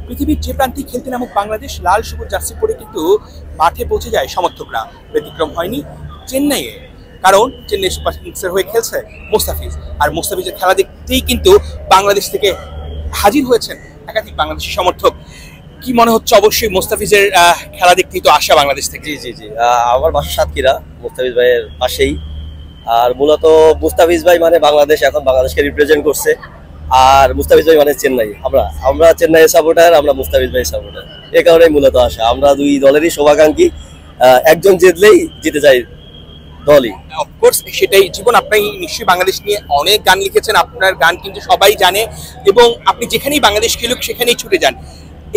পৃথিবীর যে প্রান্তে খেলতে নামুক বাংলাদেশ লাল সবুজ জার্সি পরে কিন্তু মাঠে পৌঁছে যায় সমর্থকরা। ব্যতিক্রম হয়নি চেন্নাইয়ে, কারণ চেন্নাই সুপার কিংসের হয়ে খেলছে মোস্তাফিজ, আর মোস্তাফিজের খেলা দেখতেই কিন্তু বাংলাদেশ থেকে হাজির হয়েছেন একাধিক বাংলাদেশি সমর্থক। কি মনে হচ্ছে? অবশ্যই মোস্তাফিজের খেলা দেখতেই তো আসা বাংলাদেশ থেকে। জি জি জি, আমার বাসা সাতক্ষীরা, মোস্তাফিজ ভাইয়ের পাশেই। আর মূলত মুস্তাফিজ ভাই মানে বাংলাদেশ, এখন বাংলাদেশকে রিপ্রেজেন্ট করছে। আর মুস্তাফিজ ভাই মানে চেন্নাই, আমরা চেন্নাইয়ের সাপোর্টার, আমরা মুস্তাফিজ ভাইয়ের সাপোর্টার। এ কারণেই মূলত আসা। আমরা দুই দলেরই শুভাকাঙ্ক্ষী, একজন জিতলেই জিতে যায় দলই। অফকোর্স সেটাই জীবন। আপনি নিশ্চয়ই বাংলাদেশ নিয়ে অনেক গান লিখেছেন, আপনার গান কিন্তু সবাই জানে, এবং আপনি যেখানেই বাংলাদেশ খেলুক সেখানেই ছুটে যান।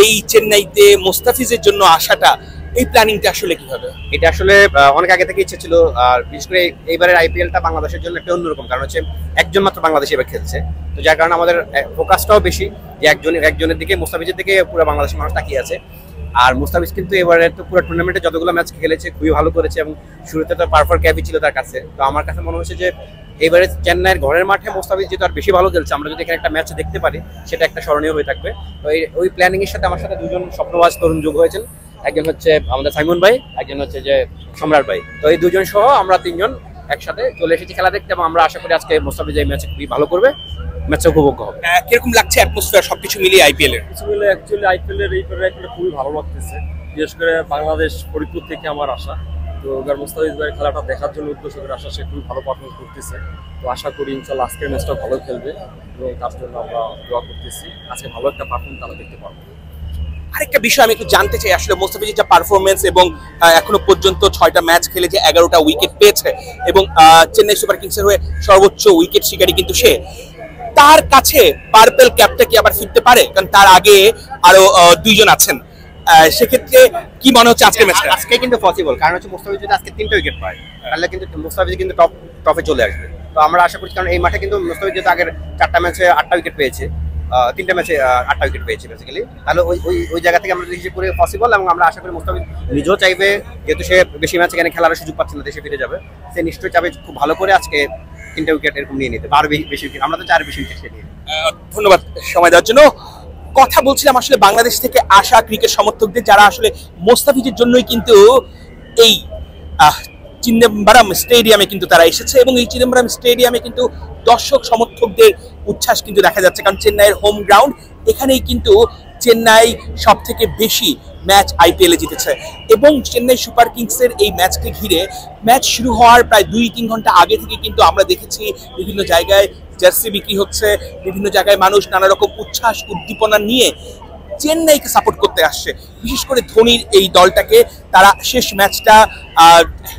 এই চেন্নাইতে মোস্তাফিজের জন্য আসাটা, এই প্ল্যানিংটা আসলে কিভাবে? এটা আসলে অনেক আগে থেকে ইচ্ছে ছিল। আর বিশেষ করে এইবারের আইপিএলটা বাংলাদেশের জন্য একটা অন্যরকম, কারণ হচ্ছে একজন মাত্র বাংলাদেশ এবার খেলছে, তো যার কারণে আমাদের ফোকাসটাও বেশি যে একজনের দিকে, মোস্তাফিজের দিকে পুরো বাংলাদেশের মানুষ তাকিয়ে আছে। আর মুস্তাফিজ কিন্তু এবারে তো পুরো টুর্নামেন্টে যতগুলো ম্যাচ খেলেছে খুবই ভালো করেছে, এবং শুরুতে তো পারফেক্ট ক্যাপই ছিল তার কাছে। তো আমার কাছে মনে হচ্ছে যে এবারে চেন্নাইয়ের ঘরের মাঠে মুস্তাফিজ যেহেতু আর বেশি ভালো খেলছে, আমরা যদি এখানে একটা ম্যাচ দেখতে পারি সেটা একটা স্মরণীয় হয়ে থাকবে। তো ওই প্ল্যানিং এর সাথে আমার সাথে দুজন স্বপ্নবাজ তরুণ যোগ হয়েছেন। একজন হচ্ছে আমাদের সাইমন ভাই, একজন হচ্ছে যে সম্রাট ভাই। তো এই দুজন সহ আমরা তিনজন একসাথে চলে এসেছি খেলা দেখতে, এবং আমরা আশা করি আজকে মুস্তাফিজ এই ম্যাচে খুবই ভালো করবে, ম্যাচে উপভোগ্য হবে। কিরকম লাগছে অ্যাটমসফিয়ার সবকিছু মিলিয়ে আইপিএল এর? কিছু মিলে অ্যাকচুয়ালি আইপিএলের এই প্যারাটা খুবই ভালো লাগতেছে। বিশেষ করে বাংলাদেশ ফরিদপুর থেকে আমার আসা, তো এবার মুস্তাফিজ ভাই খেলাটা দেখার জন্য উদ্দেশ্য করে আসা। সে খুবই ভালো পারফরমেন্স করতেছে, তো আশা করি ইনশাল্লাহ আজকের ম্যাচটা ভালো খেলবে, এবং তার জন্য আমরা দোয়া করতেছি আজকে ভালো একটা পারফরমেন্স তারা দেখতে পারবো। আরেকটা বিষয় আমি একটু জানতে চাই, আসলে মোস্তাফিজের যে পারফরমেন্স, এবং এখনো পর্যন্ত 6টা ম্যাচ খেলে যে 11টা উইকেট পেয়েছে, এবং চেন্নাই সুপার কিংসের হয়ে সর্বোচ্চ উইকেট শিকারী কিন্তু সে, তার কাছে পার্পল ক্যাপটা কি আবার ফিরতে পারে? কারণ তার আগে আরো দুইজন আছেন, সেক্ষেত্রে কি মনে হচ্ছে আজকের ম্যাচটা? আজকে কিন্তু পসিবল, কারণ হচ্ছে মুস্তাফিজ যদি আজকে 3টা উইকেট পায় তাহলে কিন্তু মুস্তাফিজ কিন্তু টপে চলে আসবে। তো আমরা আশা করছি, কারণ এই মাঠে কিন্তু মুস্তাফিজ যেহেতু আগের 4টা ম্যাচে 8টা উইকেট পেয়েছে, 3টা ম্যাচে 8টা উইকেট পেয়েছে বেসিক্যালি, তাহলে ওই জায়গা থেকে আমরা হিসেবে করে পসিবল। এবং আমরা আশা করি মুস্তাফিজ নিজেও চাইবে, যেহেতু সে বেশি ম্যাচ এখানে খেলার সুযোগ পাচ্ছে না, দেশে ফিরে যাবে, সে নিশ্চয়ই চাইবে খুব ভালো করে আজকে 3টা উইকেট এরকম নিয়ে নিতে, আরো বেশি উইকেট। আমরা তো 4 বেশি উইকেট নিয়ে। ধন্যবাদ সময় দেওয়ার জন্য। কথা বলছিলাম আসলে বাংলাদেশ থেকে আসা ক্রিকেট সমর্থকদের, যারা আসলে মোস্তাফিজের জন্যই কিন্তু এই চিদম্বরম স্টেডিয়ামে কিন্তু তারা এসেছে, এবং এই চিদম্বরম স্টেডিয়ামে কিন্তু দর্শক সমর্থকদের উচ্ছ্বাস কিন্তু দেখা যাচ্ছে, কারণ চেন্নাইয়ের হোম গ্রাউন্ড, এখানেই কিন্তু চেন্নাই সব থেকে বেশি ম্যাচ আইপিএলে জিতেছে। এবং চেন্নাই সুপার কিংসের এই ম্যাচকে ঘিরে ম্যাচ শুরু হওয়ার প্রায় 2-3 ঘন্টা আগে থেকে কিন্তু আমরা দেখেছি বিভিন্ন জায়গায় জার্সি বিক্রি হচ্ছে, বিভিন্ন জায়গায় মানুষ নানা রকম উচ্ছ্বাস উদ্দীপনা নিয়ে চেন্নাইকে সাপোর্ট করতে আসছে। বিশেষ করে ধোনির এই দলটাকে, তারা শেষ ম্যাচটা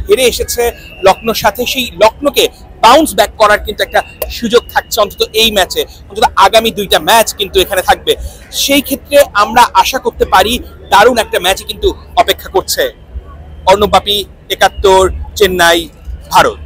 হেরে এসেছে লখনৌর সাথে, সেই লখনৌকে বাউন্স ব্যাক করার কিন্তু একটা সুযোগ থাকছে অন্তত এই ম্যাচে, অন্তত আগামী 2টা ম্যাচ কিন্তু এখানে থাকবে। সেই ক্ষেত্রে আমরা আশা করতে পারি দারুণ একটা ম্যাচই কিন্তু অপেক্ষা করছে। অর্ণব বাপি, 71, চেন্নাই, ভারত।